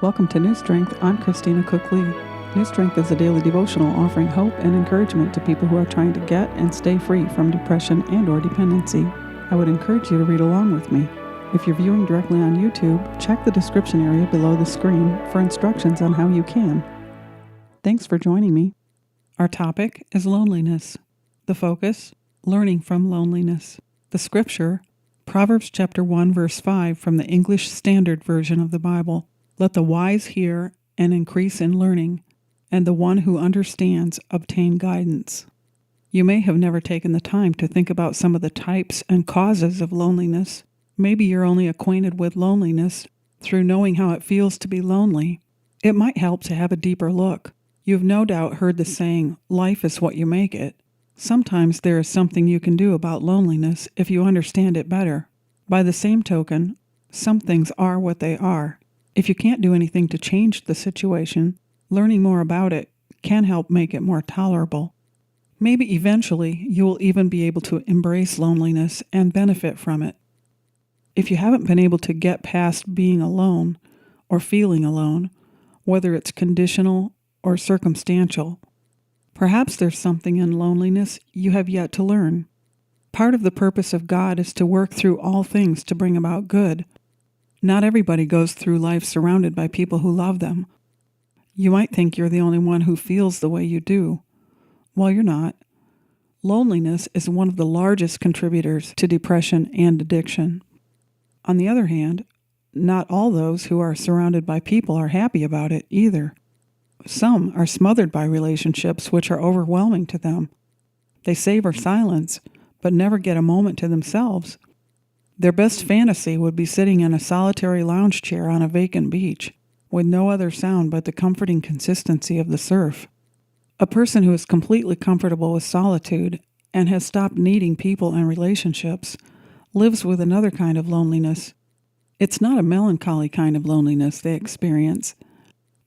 Welcome to New Strength. I'm Christina Cook Lee. New Strength is a daily devotional offering hope and encouragement to people who are trying to get and stay free from depression and or dependency. I would encourage you to read along with me. If you're viewing directly on YouTube, check the description area below the screen for instructions on how you can. Thanks for joining me. Our topic is loneliness. The focus, learning from loneliness. The scripture, Proverbs chapter 1, verse 5 from the English Standard Version of the Bible. Let the wise hear and increase in learning, and the one who understands obtain guidance. You may have never taken the time to think about some of the types and causes of loneliness. Maybe you're only acquainted with loneliness through knowing how it feels to be lonely. It might help to have a deeper look. You've no doubt heard the saying, life is what you make it. Sometimes there is something you can do about loneliness if you understand it better. By the same token, some things are what they are. If you can't do anything to change the situation, learning more about it can help make it more tolerable. Maybe eventually you will even be able to embrace loneliness and benefit from it. If you haven't been able to get past being alone or feeling alone, whether it's conditional or circumstantial, perhaps there's something in loneliness you have yet to learn. Part of the purpose of God is to work through all things to bring about good. Not everybody goes through life surrounded by people who love them. You might think you're the only one who feels the way you do. Well, you're not. Loneliness is one of the largest contributors to depression and addiction. On the other hand, not all those who are surrounded by people are happy about it either. Some are smothered by relationships which are overwhelming to them. They savor silence, but never get a moment to themselves. Their best fantasy would be sitting in a solitary lounge chair on a vacant beach, with no other sound but the comforting consistency of the surf. A person who is completely comfortable with solitude and has stopped needing people and relationships lives with another kind of loneliness. It's not a melancholy kind of loneliness they experience.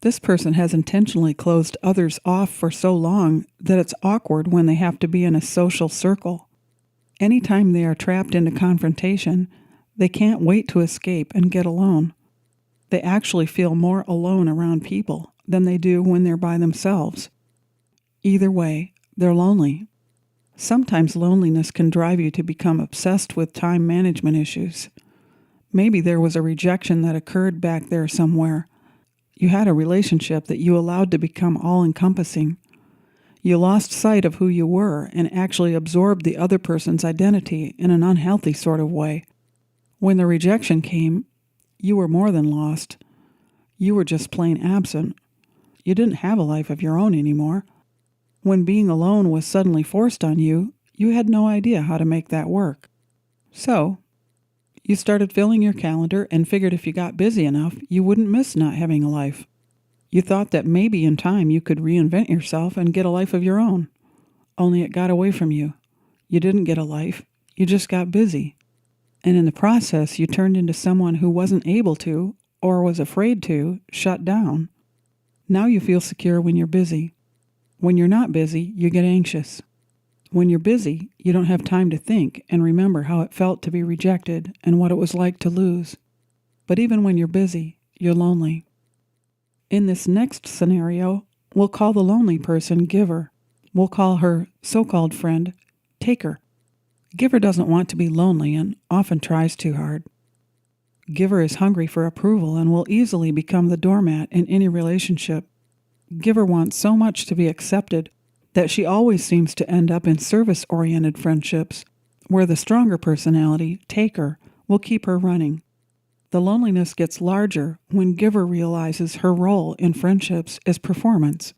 This person has intentionally closed others off for so long that it's awkward when they have to be in a social circle. Anytime they are trapped into confrontation, they can't wait to escape and get alone. They actually feel more alone around people than they do when they're by themselves. Either way, they're lonely. Sometimes loneliness can drive you to become obsessed with time management issues. Maybe there was a rejection that occurred back there somewhere. You had a relationship that you allowed to become all-encompassing. You lost sight of who you were and actually absorbed the other person's identity in an unhealthy sort of way. When the rejection came, you were more than lost. You were just plain absent. You didn't have a life of your own anymore. When being alone was suddenly forced on you, you had no idea how to make that work. So, you started filling your calendar and figured if you got busy enough, you wouldn't miss not having a life. You thought that maybe in time you could reinvent yourself and get a life of your own. Only it got away from you. You didn't get a life. You just got busy. And in the process, you turned into someone who wasn't able to, or was afraid to, shut down. Now you feel secure when you're busy. When you're not busy, you get anxious. When you're busy, you don't have time to think and remember how it felt to be rejected and what it was like to lose. But even when you're busy, you're lonely. In this next scenario, we'll call the lonely person Giver. We'll call her so-called friend Taker. Giver doesn't want to be lonely and often tries too hard. Giver is hungry for approval and will easily become the doormat in any relationship. Giver wants so much to be accepted that she always seems to end up in service-oriented friendships, where the stronger personality, Taker, will keep her running. The loneliness gets larger when Giver realizes her role in friendships is performance.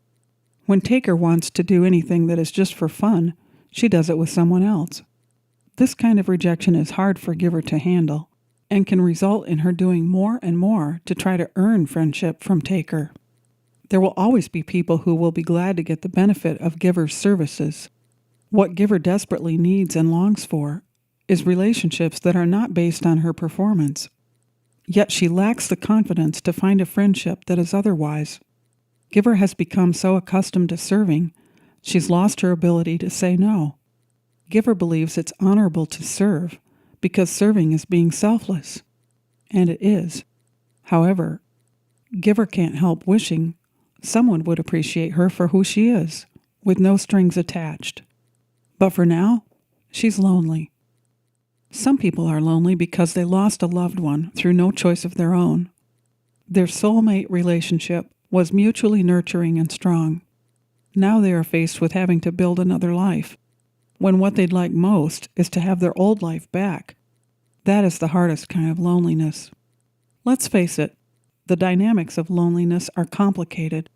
When Taker wants to do anything that is just for fun, she does it with someone else. This kind of rejection is hard for Giver to handle and can result in her doing more and more to try to earn friendship from Taker. There will always be people who will be glad to get the benefit of Giver's services. What Giver desperately needs and longs for is relationships that are not based on her performance. Yet she lacks the confidence to find a friendship that is otherwise. Giver has become so accustomed to serving, she's lost her ability to say no. Giver believes it's honorable to serve because serving is being selfless. And it is. However, Giver can't help wishing someone would appreciate her for who she is, with no strings attached. But for now, she's lonely. Some people are lonely because they lost a loved one through no choice of their own. Their soulmate relationship was mutually nurturing and strong. Now they are faced with having to build another life, when what they'd like most is to have their old life back. That is the hardest kind of loneliness. Let's face it, the dynamics of loneliness are complicated.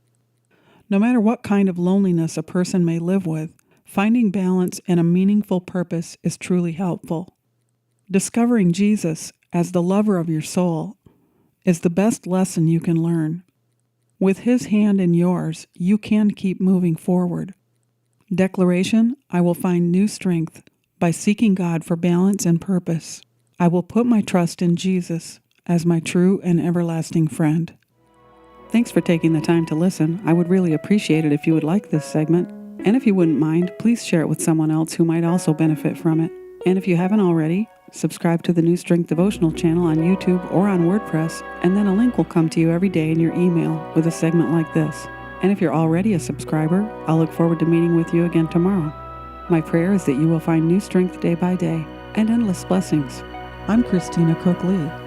No matter what kind of loneliness a person may live with, finding balance and a meaningful purpose is truly helpful. Discovering Jesus as the lover of your soul is the best lesson you can learn. With His hand in yours, you can keep moving forward. Declaration: I will find new strength by seeking God for balance and purpose. I will put my trust in Jesus as my true and everlasting friend. Thanks for taking the time to listen. I would really appreciate it if you would like this segment. And if you wouldn't mind, please share it with someone else who might also benefit from it. And if you haven't already, subscribe to the New Strength Devotional channel on YouTube or on WordPress, and then a link will come to you every day in your email with a segment like this. And if you're already a subscriber, I'll look forward to meeting with you again tomorrow. My prayer is that you will find new strength day by day and endless blessings. I'm Christina Cook Lee.